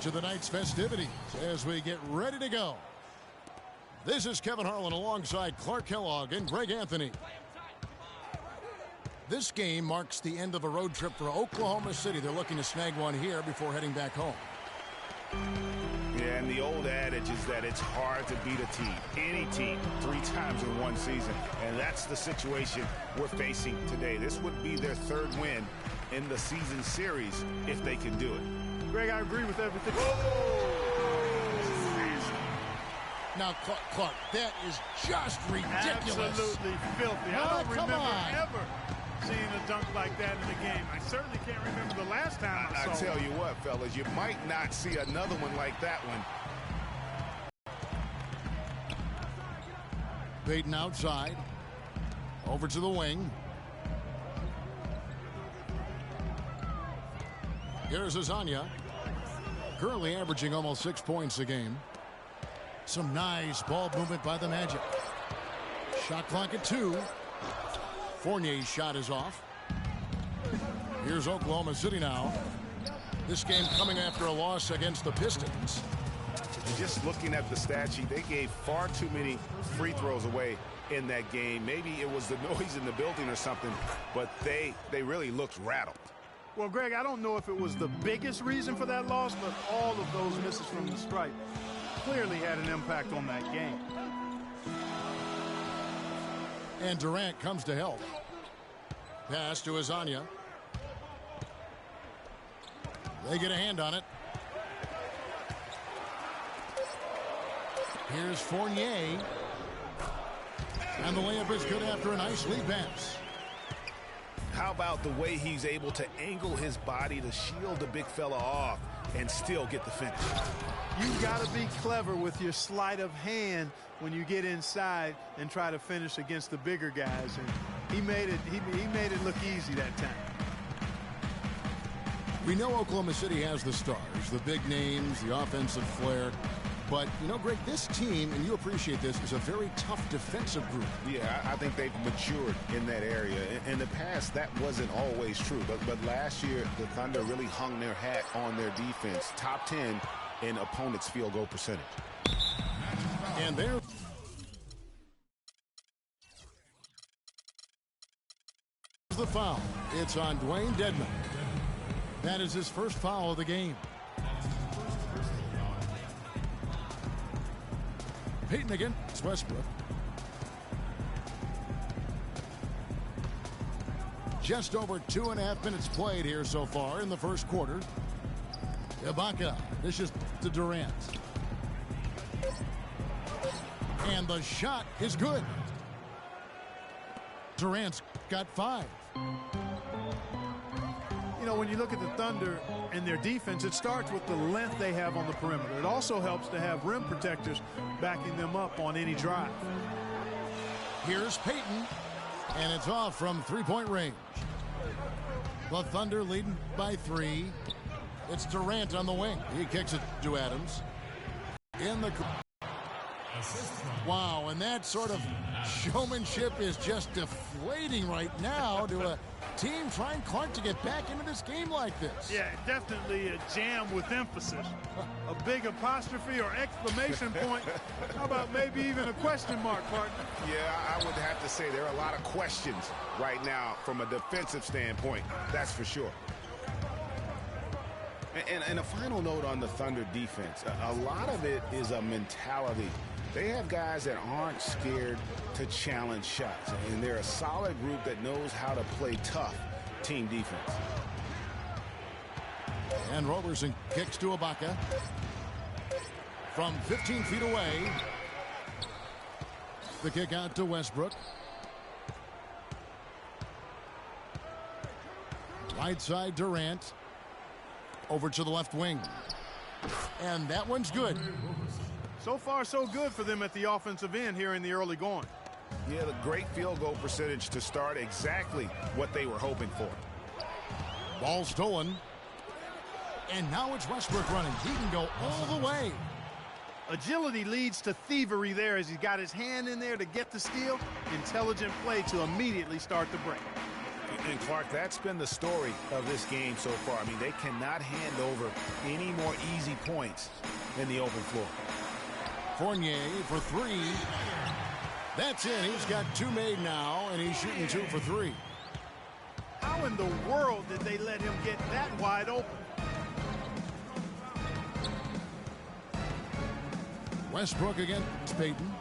to the night's festivities as we get ready to go. This is Kevin Harlan alongside Clark Kellogg and Greg Anthony. This game marks the end of a road trip for Oklahoma City. They're looking to snag one here before heading back home. Yeah, and the old adage is that it's hard to beat a team, any team, 3 times in one season. And that's the situation we're facing today. This would be their 3rd win in the season series if they can do it. Greg, I agree with everything. Now, Clark, that is just ridiculous. Absolutely filthy. I don't remember ever seeing a dunk like that in the game. I certainly can't remember the last time I saw I tell you what, fellas, you might not see another one like that one. Payton outside. Over to the wing. Here's Azania. Currently averaging almost 6 points a game. Some nice ball movement by the Magic. Shot clock at 2. Fournier's shot is off. Here's Oklahoma City now. This game coming after a loss against the Pistons. Just looking at the stat sheet, they gave far too many free throws away in that game. Maybe it was the noise in the building or something, but they really looked rattled. Well, Greg, I don't know if it was the biggest reason for that loss, but all of those misses from the stripe clearly had an impact on that game. And Durant comes to help. Pass to Azania. They get a hand on it. Here's Fournier. And the layup is good after a nice lead pass. How about the way he's able to angle his body to shield the big fella off and still get the finish? You got to be clever with your sleight of hand when you get inside and try to finish against the bigger guys. And he made it look easy that time. We know Oklahoma City has the stars, the big names, the offensive flair. But, you know, Greg, this team, and you appreciate this, is a very tough defensive group. Yeah, I think they've matured in that area. In the past, that wasn't always true. But last year, the Thunder really hung their hat on their defense. Top 10 in opponents' field goal percentage. And there. The foul. It's on Dwayne Dedmon. That is his first foul of the game. Payton against Westbrook. Just over 2.5 minutes played here so far in the first quarter. Ibaka, this is to Durant. And the shot is good. Durant's got 5. You know, when you look at the Thunder and their defense, it starts with the length they have on the perimeter. It also helps to have rim protectors backing them up on any drive. Here's Payton, and it's off from 3-point range. The Thunder leading by 3. It's Durant on the wing. He kicks it to Adams. In the... Wow, and that sort of showmanship is just deflating right now to a team trying, Clark, to get back into this game like this. Yeah, definitely a jam with emphasis. A big apostrophe or exclamation point. How about maybe even a question mark, partner? Yeah, I would have to say there are a lot of questions right now from a defensive standpoint. That's for sure. And a final note on the Thunder defense. A lot of it is a mentality. They have guys that aren't scared to challenge shots, and they're a solid group that knows how to play tough team defense. And Roberson kicks to Ibaka. From 15 feet away. The kick out to Westbrook. Right side Durant. Over to the left wing. And that one's good. So far, so good for them at the offensive end here in the early going. Yeah, the great field goal percentage to start, exactly what they were hoping for. Ball stolen. And now it's Westbrook running. He can go all the way. Agility leads to thievery there as he's got his hand in there to get the steal. Intelligent play to immediately start the break. And Clark, that's been the story of this game so far. I mean, they cannot hand over any more easy points in the open floor. Fournier for three. That's in. He's got two made now, and he's shooting 2 for 3. How in the world did they let him get that wide open? Westbrook against Payton.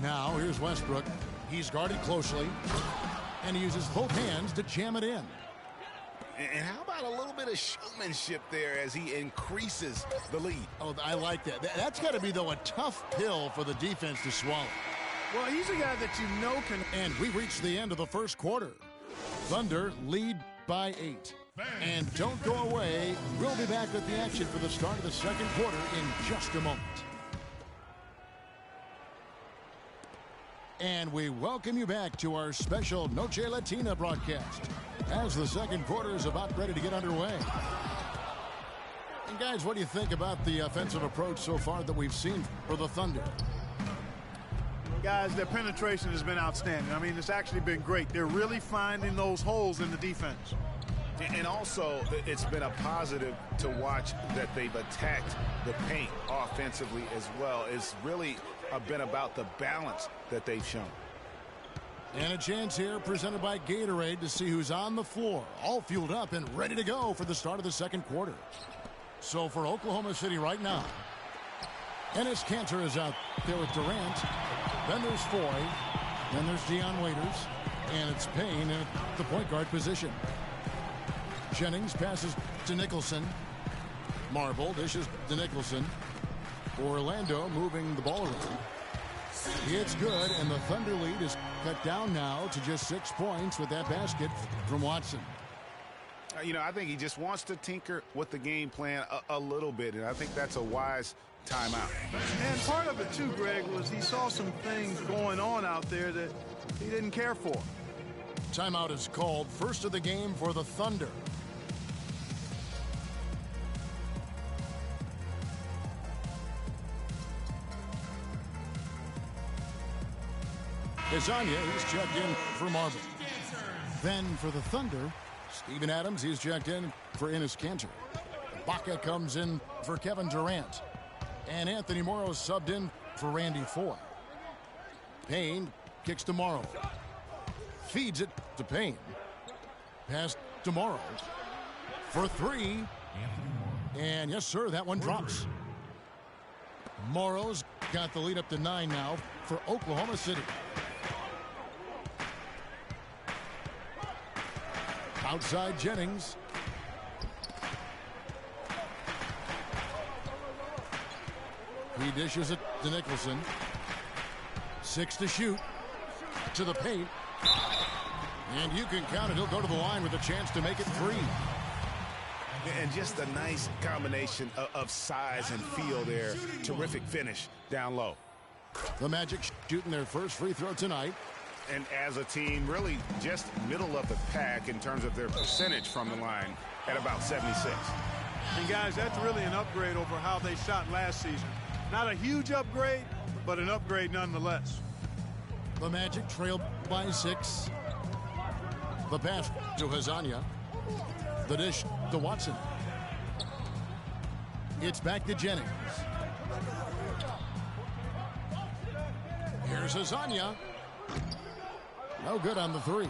Now here's Westbrook. He's guarded closely, and he uses both hands to jam it in. And how about a little bit of showmanship there as he increases the lead? Oh, I like that. That's got to be, though, a tough pill for the defense to swallow. Well, he's a guy that you know can... And we reached the end of the first quarter. Thunder lead by 8. And don't go away. We'll be back with the action for the start of the second quarter in just a moment. And we welcome you back to our special Noche Latina broadcast as the second quarter is about ready to get underway. And guys, what do you think about the offensive approach so far that we've seen for the Thunder? Guys, their penetration has been outstanding. I mean, it's actually been great. They're really finding those holes in the defense. And also, it's been a positive to watch that they've attacked the paint offensively as well. It's really been about the balance that they've shown. And a chance here presented by Gatorade to see who's on the floor, all fueled up and ready to go for the start of the second quarter. So for Oklahoma City right now, Enes Kanter is out there with Durant. Then there's Foy. Then there's Dion Waiters. And it's Payne in the point guard position. Jennings passes to Nicholson. Marble dishes to Nicholson. Orlando moving the ball around. It's good, and the Thunder lead is cut down now to just 6 points with that basket from Watson. You know, I think he just wants to tinker with the game plan a little bit, and I think that's a wise timeout. And part of it, too, Greg, was he saw some things going on out there that he didn't care for. Timeout is called. First of the game for the Thunder. Azania, he's checked in for Marble. Then for the Thunder, Steven Adams, he's checked in for Enes Kanter. Baca comes in for Kevin Durant. And Anthony Morrow subbed in for Randy Foy. Payne kicks to Morrow. Feeds it to Payne. Pass to Morrow. For three. And yes, sir, that one drops. Morrow's got the lead up to 9 now for Oklahoma City. Outside Jennings. He dishes it to Nicholson. 6 to shoot. To the paint. And you can count it. He'll go to the line with a chance to make it 3. And just a nice combination of size and feel there. Terrific finish down low. The Magic shooting their first free throw tonight. And as a team, really just middle of the pack in terms of their percentage from the line at about 76. And guys, that's really an upgrade over how they shot last season. Not a huge upgrade, but an upgrade nonetheless. The Magic trailed by 6. The pass to Hazania. The dish to Watson. It's back to Jennings. Here's Hazania. No good on the 3.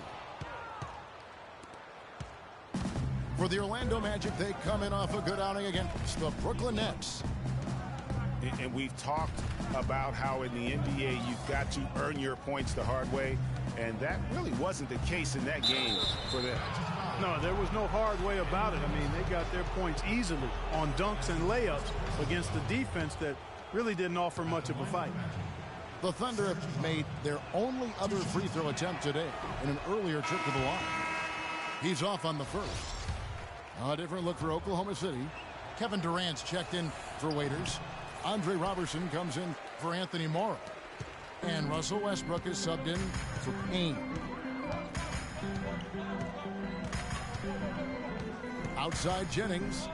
For the Orlando Magic, they come in off a good outing against the Brooklyn Nets. And we've talked about how in the NBA you've got to earn your points the hard way, and that really wasn't the case in that game for them. No, there was no hard way about it. I mean, they got their points easily on dunks and layups against the defense that really didn't offer much of a fight. The Thunder have made their only other free throw attempt today in an earlier trip to the line. He's off on the first. A different look for Oklahoma City. Kevin Durant's checked in for Waiters. Andre Robertson comes in for Anthony Morrow. And Russell Westbrook is subbed in for Payne. Outside Jennings.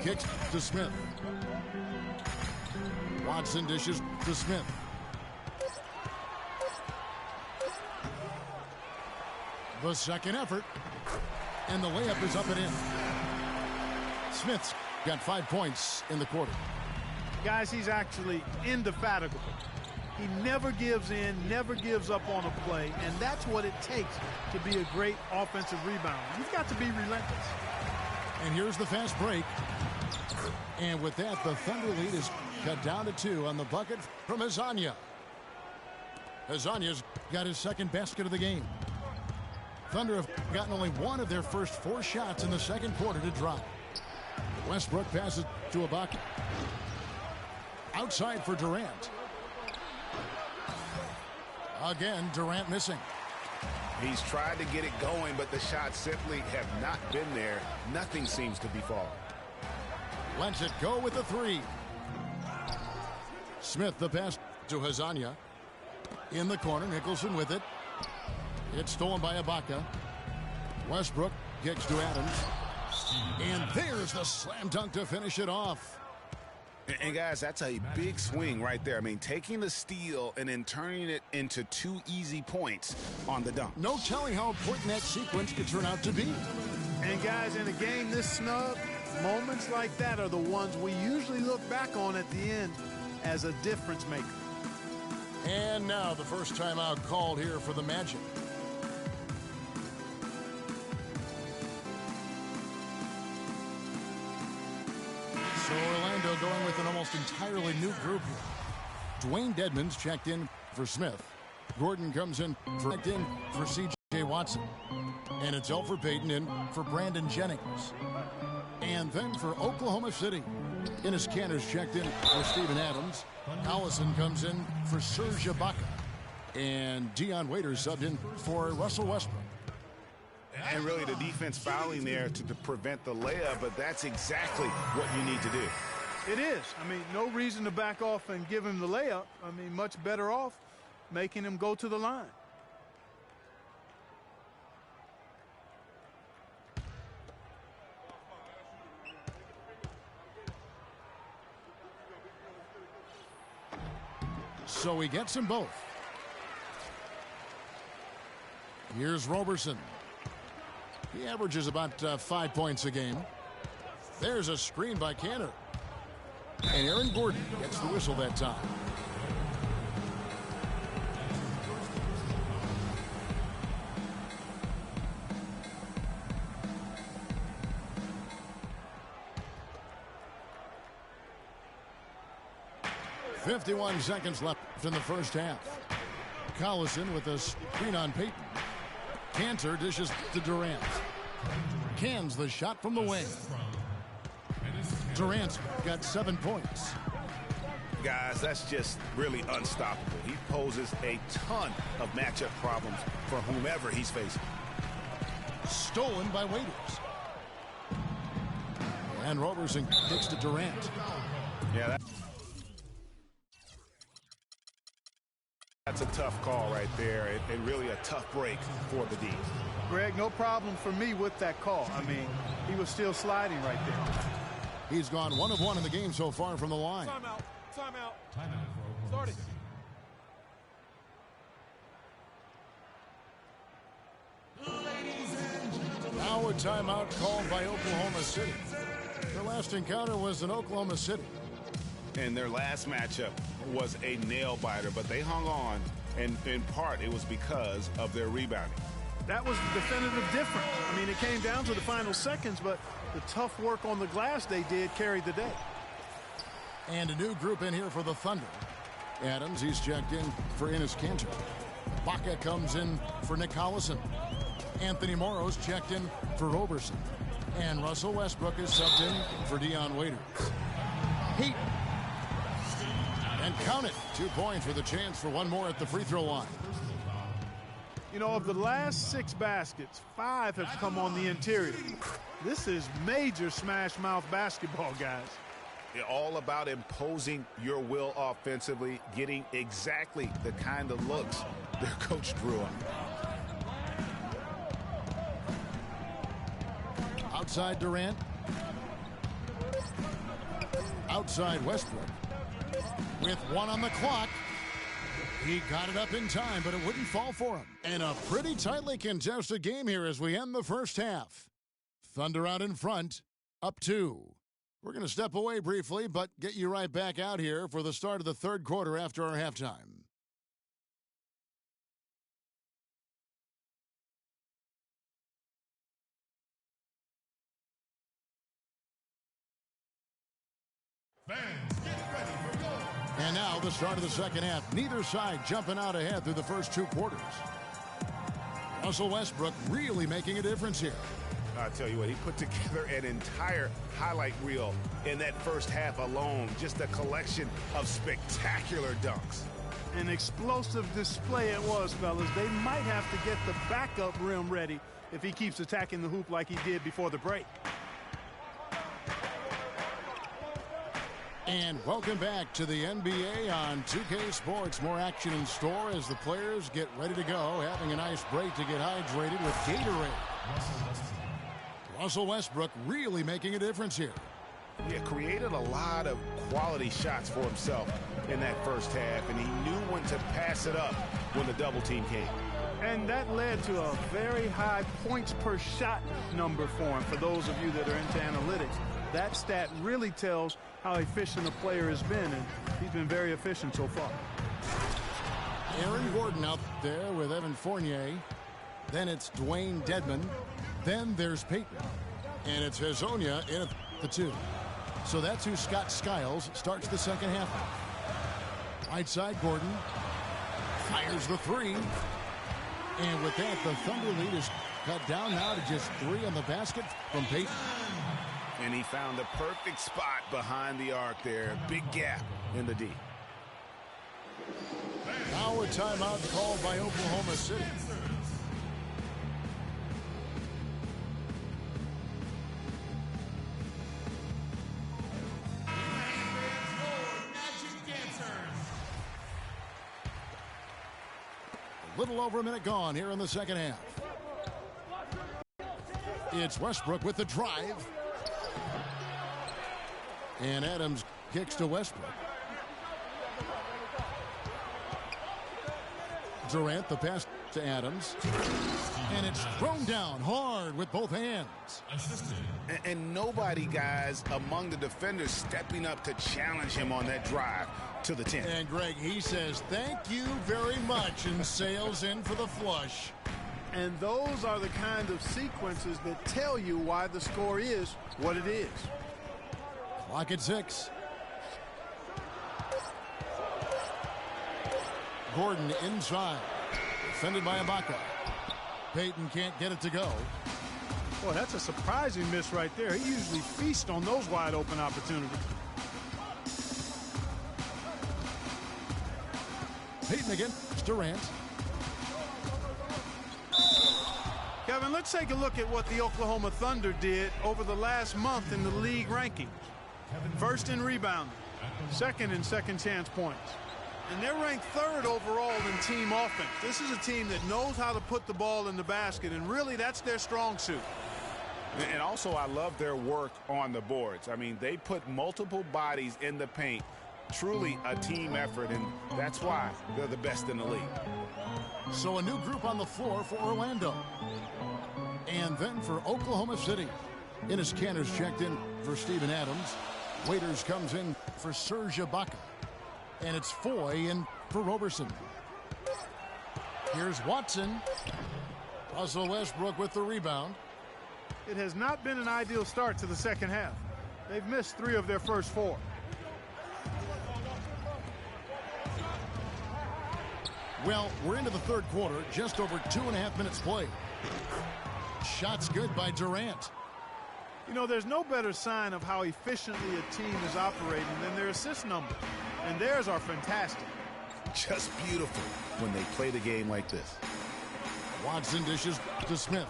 Kicks to Smith. Watson dishes to Smith. The second effort. And the layup is up and in. Smith's got 5 points in the quarter. Guys, he's actually indefatigable. He never gives in, never gives up on a play, and that's what it takes to be a great offensive rebounder. You've got to be relentless. And here's the fast break. And with that, the Thunder lead is cut down to 2 on the bucket from Hezonja. Hezonja's got his second basket of the game. Thunder have gotten only one of their first 4 shots in the second quarter to drop. Westbrook passes to Ibaka. Outside for Durant. Again, Durant missing. He's tried to get it going, but the shots simply have not been there. Nothing seems to be falling. Lets it go with the 3. Smith the pass to Hezonja. In the corner, Nicholson with it. It's stolen by Ibaka. Westbrook kicks to Adams. And there's the slam dunk to finish it off. And guys, that's a big swing right there. I mean, taking the steal and then turning it into 2 easy points on the dunk. No telling how important that sequence could turn out to be. And guys, in a game this snug, moments like that are the ones we usually look back on at the end as a difference maker. And now the first timeout called here for the Magic. So Orlando going with an almost entirely new group here. Dwayne Dedmon's checked in for Smith. Gordon comes in for C.J. Watson. And it's Elfrid Payton in for Brandon Jennings. And then for Oklahoma City, Enes Kanter's checked in for Steven Adams. Collison comes in for Serge Ibaka. And Dion Waiters subbed in for Russell Westbrook. And really the defense fouling there to prevent the layup, but that's exactly what you need to do. It is. I mean, no reason to back off and give him the layup. I mean, much better off making him go to the line. So he gets them both. Here's Roberson. He averages about 5 points a game. There's a screen by Kanter. And Aaron Gordon gets the whistle that time. .51 seconds left in the first half. Collison with a screen on Payton. Kanter dishes to Durant. Cans the shot from the wing. Durant's got 7 points. Guys, that's just really unstoppable. He poses a ton of matchup problems for whomever he's facing. Stolen by Waiters. And Roberson kicks to Durant. Yeah, that's a tough call right there, and really a tough break for the D. Greg, no problem for me with that call. I mean, he was still sliding right there. He's gone 1 of 1 in the game so far from the line. Timeout. Timeout. Timeout. Starting. Now a timeout called by Oklahoma City. Their last encounter was in Oklahoma City. And their last matchup was a nail-biter, but they hung on, and in part it was because of their rebounding. That was the definitive difference. I mean, it came down to the final seconds, but the tough work on the glass they did carried the day. And a new group in here for the Thunder. Adams, he's checked in for Enes Kanter. Baca comes in for Nick Collison. Anthony Morrow's checked in for Roberson. And Russell Westbrook is subbed in for Dion Waiters. Heat. And count it. 2 points with a chance for one more at the free throw line. You know, of the last 6 baskets, 5 have come on the interior. This is major smash mouth basketball, guys. All about imposing your will offensively, getting exactly the kind of looks their coach drew up. Outside Durant. Outside Westbrook. With 1 on the clock. He got it up in time, but it wouldn't fall for him. And a pretty tightly contested game here as we end the first half. Thunder out in front, up 2. We're going to step away briefly, but get you right back out here for the start of the third quarter after our halftime. Fans, get ready for goal. And now the start of the second half. Neither side jumping out ahead through the first 2 quarters. Russell Westbrook really making a difference here. I'll tell you what, he put together an entire highlight reel in that first half alone. Just a collection of spectacular dunks. An explosive display it was, fellas. They might have to get the backup rim ready if he keeps attacking the hoop like he did before the break. And welcome back to the NBA on 2K Sports. More action in store as the players get ready to go, having a nice break to get hydrated with Gatorade. Russell Westbrook really making a difference here. Yeah, created a lot of quality shots for himself in that first half, and he knew when to pass it up when the double team came. And that led to a very high points per shot number for him. For those of you that are into analytics, that stat really tells how efficient a player has been, and he's been very efficient so far. Aaron Gordon out there with Evan Fournier. Then it's Dwayne Dedmon. Then there's Peyton. And it's Hezonja in at the 2. So that's who Scott Skiles starts the second half with. Right side, Gordon fires the 3. And with that, the Thunder lead is cut down now to just 3 on the basket from Peyton. And he found the perfect spot behind the arc there. Big gap in the D. Now a timeout called by Oklahoma City. A little over a minute gone here in the second half. It's Westbrook with the drive. And Adams kicks to Westbrook. Durant, the pass to Adams. And it's thrown down hard with both hands. And nobody, guys, among the defenders stepping up to challenge him on that drive to the 10. And Greg, he says, thank you very much, and sails in for the flush. And those are the kind of sequences that tell you why the score is what it is. Clock at 6. Gordon inside. Defended by Ibaka. Peyton can't get it to go. Boy, that's a surprising miss right there. He usually feasts on those wide open opportunities. Peyton again. Durant. Kevin, let's take a look at what the Oklahoma Thunder did over the last month in the league rankings. First in rebounding, second in second chance points. And they're ranked 3rd overall in team offense. This is a team that knows how to put the ball in the basket, and really that's their strong suit. And also, I love their work on the boards. I mean, they put multiple bodies in the paint. Truly a team effort, and that's why they're the best in the league. So a new group on the floor for Orlando. And then for Oklahoma City. Enes Kanter's checked in for Steven Adams. Waiters comes in for Serge Ibaka. And it's Foy in for Roberson. Here's Watson. Russell Westbrook with the rebound. It has not been an ideal start to the second half. They've missed 3 of their first 4. Well, we're into the third quarter, just over 2.5 minutes played. Shots good by Durant. You know, there's no better sign of how efficiently a team is operating than their assist numbers. And theirs are fantastic. Just beautiful when they play the game like this. Watson dishes to Smith.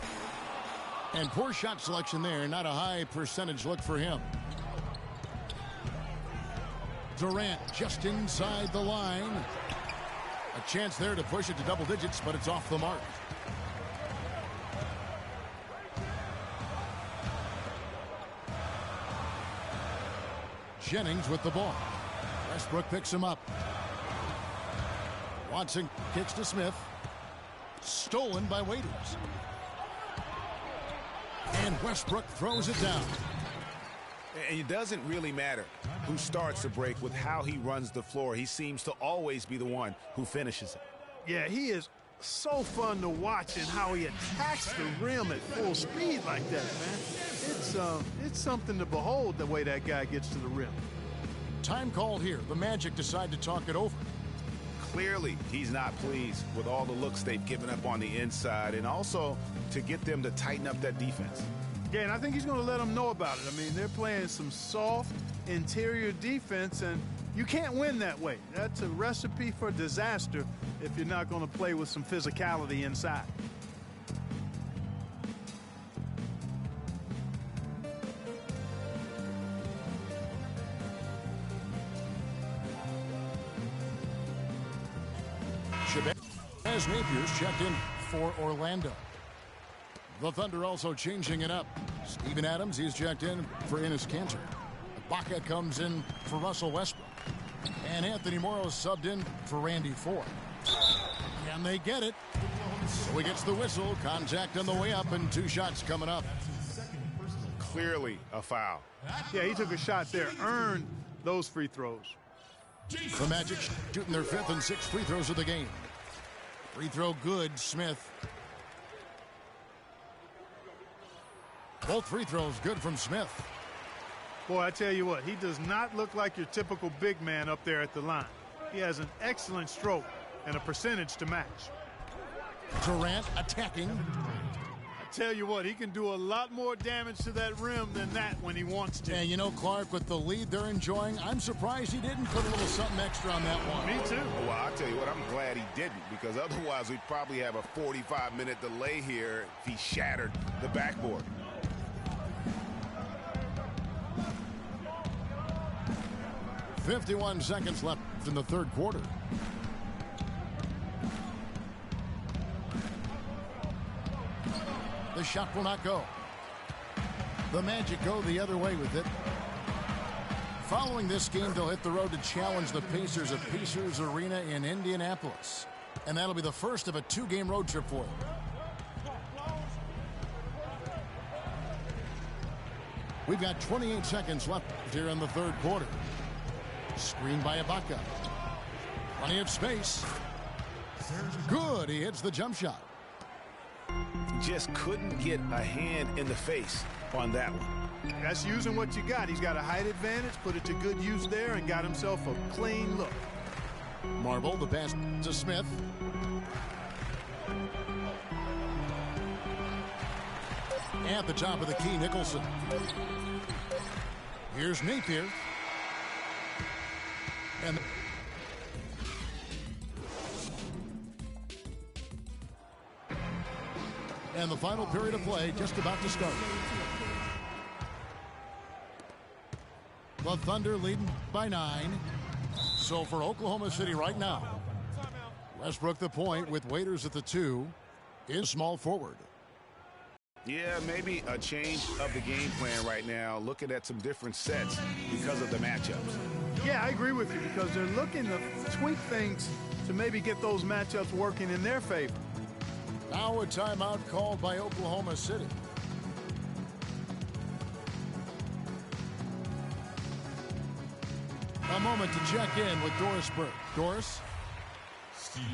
And poor shot selection there. Not a high percentage look for him. Durant just inside the line. A chance there to push it to double digits, but it's off the mark. Jennings with the ball. Westbrook picks him up. Watson kicks to Smith. Stolen by Waiters. And Westbrook throws it down. And it doesn't really matter who starts the break with how he runs the floor. He seems to always be the one who finishes it. Yeah, he is so fun to watch and how he attacks the rim at full speed like that, man. It's something to behold the way that guy gets to the rim. Time called here. The Magic decide to talk it over. Clearly, he's not pleased with all the looks they've given up on the inside, and also to get them to tighten up that defense. Yeah, and I think he's going to let them know about it. I mean, they're playing some soft interior defense, and you can't win that way. That's a recipe for disaster if you're not going to play with some physicality inside. As Napier's checked in for Orlando. The Thunder also changing it up. Steven Adams, he's checked in for Enes Kanter. Ibaka comes in for Russell Westbrook. And Anthony Morrow subbed in for Randy Ford. And they get it. So he gets the whistle. Contact on the way up and 2 shots coming up. Clearly a foul. Yeah, he took a shot there, earned those free throws. The Magic shooting their 5th and 6th free throws of the game. Free throw good, Smith. Both free throws good from Smith. Boy, I tell you what, he does not look like your typical big man up there at the line. He has an excellent stroke and a percentage to match. Durant attacking. I tell you what, he can do a lot more damage to that rim than that when he wants to. And you know, Clark, with the lead they're enjoying, I'm surprised he didn't put a little something extra on that one. Me too. Well, I'll tell you what, I'm glad he didn't, because otherwise we'd probably have a 45-minute delay here if he shattered the backboard. .51 seconds left in the third quarter. The shot will not go. The Magic go the other way with it. Following this game, they'll hit the road to challenge the Pacers at Pacers Arena in Indianapolis. And that'll be the first of a 2-game road trip for them. We've got 28 seconds left here in the third quarter. Screen by Ibaka. Plenty of space. Good. He hits the jump shot. Just couldn't get a hand in the face on that one. That's using what you got. He's got a height advantage, put it to good use there, and got himself a clean look. Marble, the pass to Smith. At the top of the key, Nicholson. Here's Napier. And the final period of play just about to start. The Thunder leading by 9. So for Oklahoma City right now, Westbrook the point with Waiters at the 2 is small forward. Yeah, maybe a change of the game plan right now, looking at some different sets because of the matchups. Yeah, I agree with you, because they're looking to tweak things to maybe get those matchups working in their favor. Now a timeout called by Oklahoma City. A moment to check in with Doris Burke. Doris?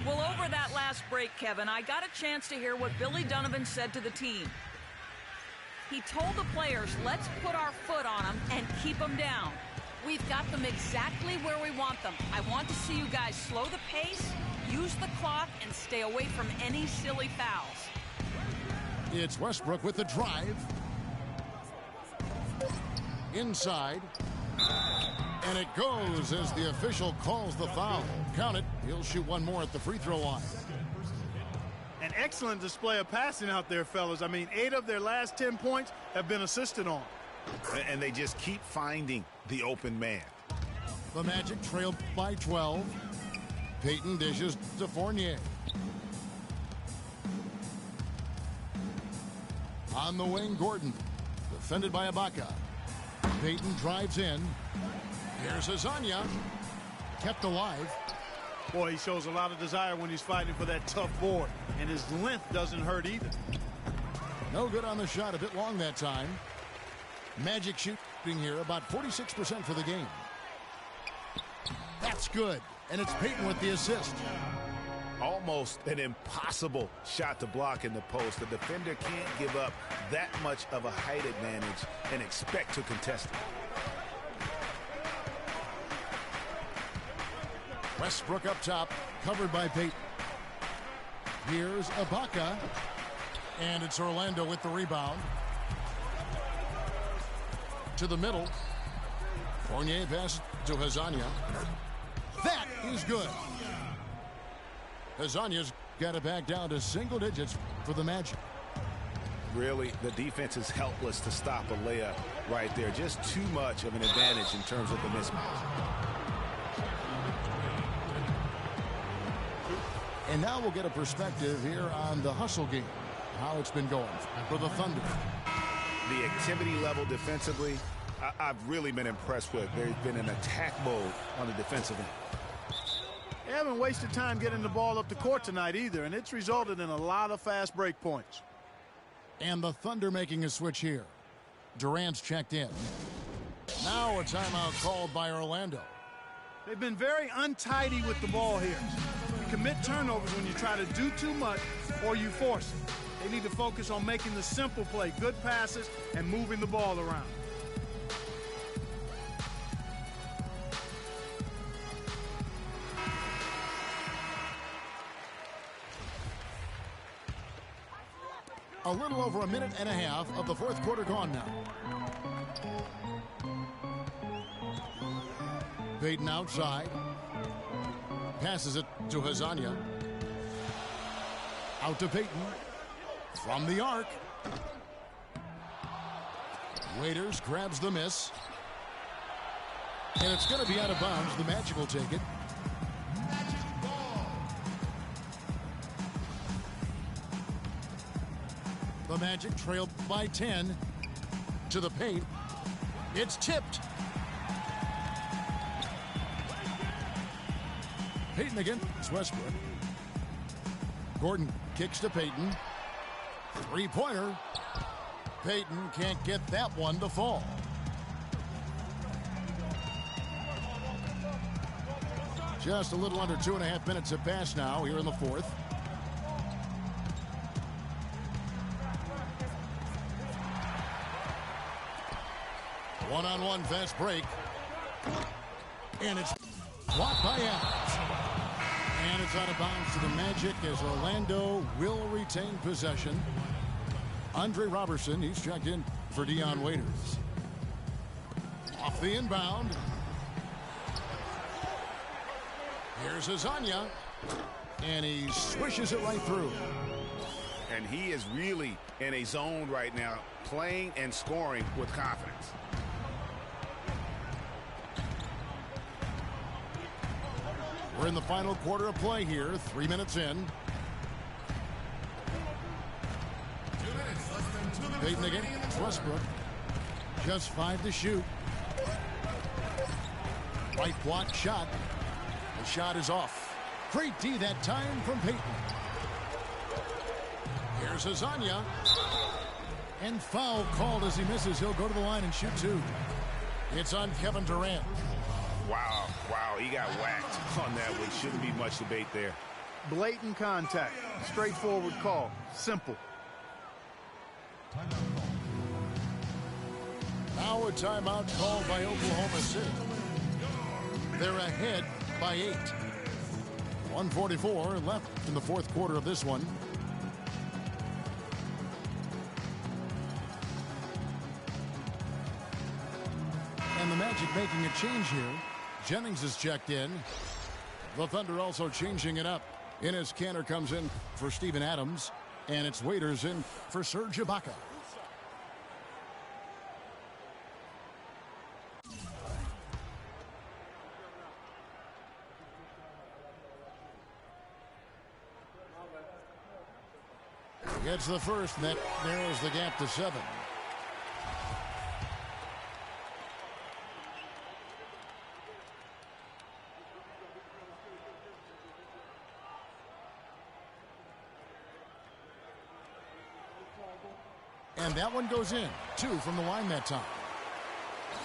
Well, over that last break, Kevin, I got a chance to hear what Billy Donovan said to the team. He told the players, let's put our foot on them and keep them down. We've got them exactly where we want them. I want to see you guys slow the pace, use the clock, and stay away from any silly fouls. It's Westbrook with the drive. Inside. And it goes as the official calls the foul. Count it. He'll shoot one more at the free throw line. An excellent display of passing out there, fellas. I mean, 8 of their last 10 points have been assisted on. And they just keep finding the open man. The Magic trailed by 12. Payton dishes to Fournier. On the wing, Gordon. Defended by Ibaka. Payton drives in. Here's Azania. kept alive. Boy, he shows a lot of desire when he's fighting for that tough board, and his length doesn't hurt either. No good on the shot, a bit long that time. Magic shooting here, about 46% for the game. That's good, and it's Payton with the assist. Almost an impossible shot to block in the post. The defender can't give up that much of a height advantage and expect to contest it. Westbrook up top, covered by Payton. Here's Ibaka, and it's Orlando with the rebound. To the middle. Fournier passes to Hazanya. That is good. Hazanya's got it back down to single digits for the Magic. Really, the defense is helpless to stop a layup right there. Just too much of an advantage in terms of the mismatch. And now we'll get a perspective here on the hustle game, how it's been going for the Thunder. The activity level defensively, I've really been impressed with. There's been an attack mode on the defensive end. They haven't wasted time getting the ball up the court tonight either, and it's resulted in a lot of fast break points. And the Thunder making a switch here. Durant's checked in. Now a timeout called by Orlando. They've been very untidy with the ball here. You commit turnovers when you try to do too much or you force it. They need to focus on making the simple play, good passes, and moving the ball around. A little over a minute and a half of the fourth quarter gone now. Payton outside. Passes it to Hazanya. Out to Payton. From the arc. Waiters grabs the miss. And it's going to be out of bounds. The Magic will take it. The Magic trailed by 10 to the paint. It's tipped. Payton again. It's Westbrook. Gordon kicks to Payton. Three-pointer. Payton can't get that one to fall. Just a little under 2.5 minutes have passed now here in the fourth. One-on-one fast break. And it's blocked by Adams. And it's out of bounds to the Magic as Orlando will retain possession. Andre Robertson, he's checked in for Dion Waiters. Off the inbound. Here's Hazanya. And he swishes it right through. And he is really in a zone right now, playing and scoring with confidence. We're in the final quarter of play here, 3 minutes in. Payton again, Westbrook. Just 5 to shoot. Right block shot. The shot is off. Great D that time from Payton. Here's Hazanya. And foul called as he misses. He'll go to the line and shoot 2. It's on Kevin Durant. Wow, he got whacked on that one. Shouldn't be much debate there. Blatant contact. Straightforward call. Simple. Now a timeout called by Oklahoma City. They're ahead by 8. 1:44 left in the fourth quarter of this one. And the Magic making a change here. Jennings is checked in. The Thunder also changing it up. Enes Kanter comes in for Steven Adams. And it's Waiters in for Serge Ibaka. Gets the first, and that narrows the gap to 7. And that one goes in. 2 from the line that time.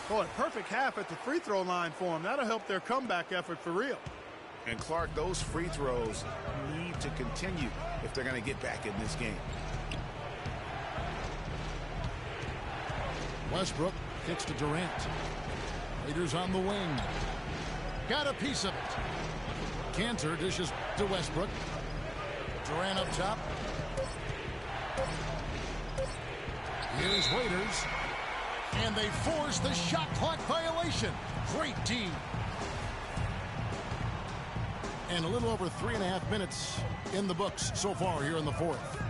Boy, perfect half at the free throw line for them. That'll help their comeback effort for real. And Clark, those free throws need to continue if they're going to get back in this game. Westbrook kicks to Durant. Raiders on the wing. Got a piece of it. Cantor dishes to Westbrook. Durant up top. Here's Waiters. And they force the shot clock violation. Great D. And a little over 3.5 minutes in the books so far here in the fourth.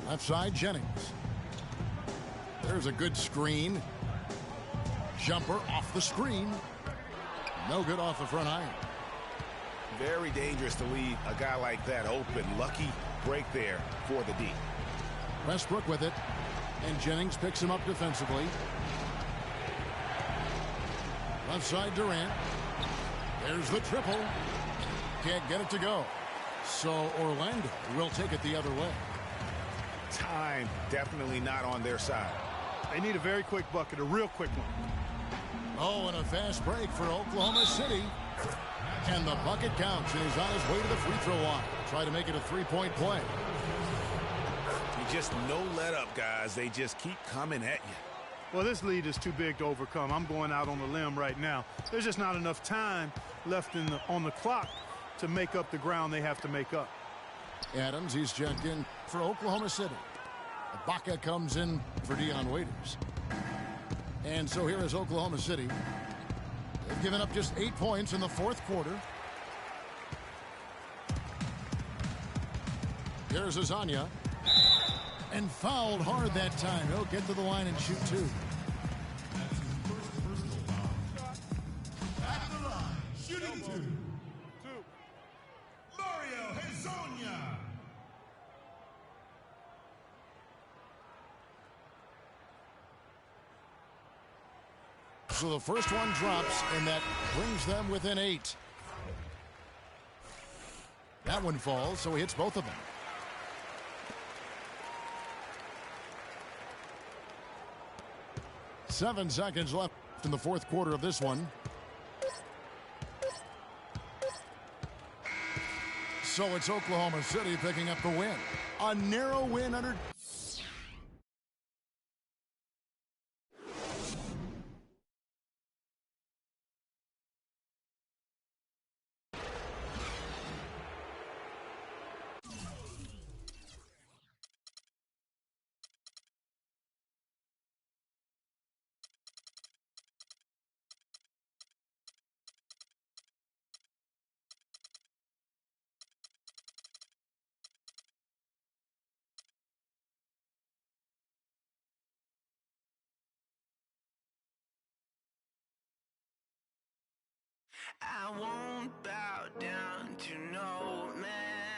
Left side, Jennings. There's a good screen. Jumper off the screen. No good off the front iron. Very dangerous to leave a guy like that open. Lucky break there for the D. Westbrook with it. And Jennings picks him up defensively. Left side, Durant. There's the triple. Can't get it to go. So Orlando will take it the other way. Time definitely not on their side. They need a very quick bucket, a real quick one. Oh, and a fast break for Oklahoma City. And the bucket counts, and he's on his way to the free throw line. Try to make it a three-point play. You just no let up, guys. They just keep coming at you. Well, this lead is too big to overcome. I'm going out on the limb right now. There's just not enough time left on the clock to make up the ground they have to make up. Adams, he's checked in for Oklahoma City. Ibaka comes in for Dion Waiters. And so here is Oklahoma City. They've given up just 8 points in the fourth quarter. Here's Azania. And fouled hard that time. He'll get to the line and shoot 2. That's his first personal foul. At the line, shooting 2. Mario Hezonja. So the first one drops, and that brings them within 8. That one falls, so he hits both of them. Seven seconds left in the fourth quarter of this one. So it's Oklahoma City picking up the win. A narrow win under... I won't bow down to no man.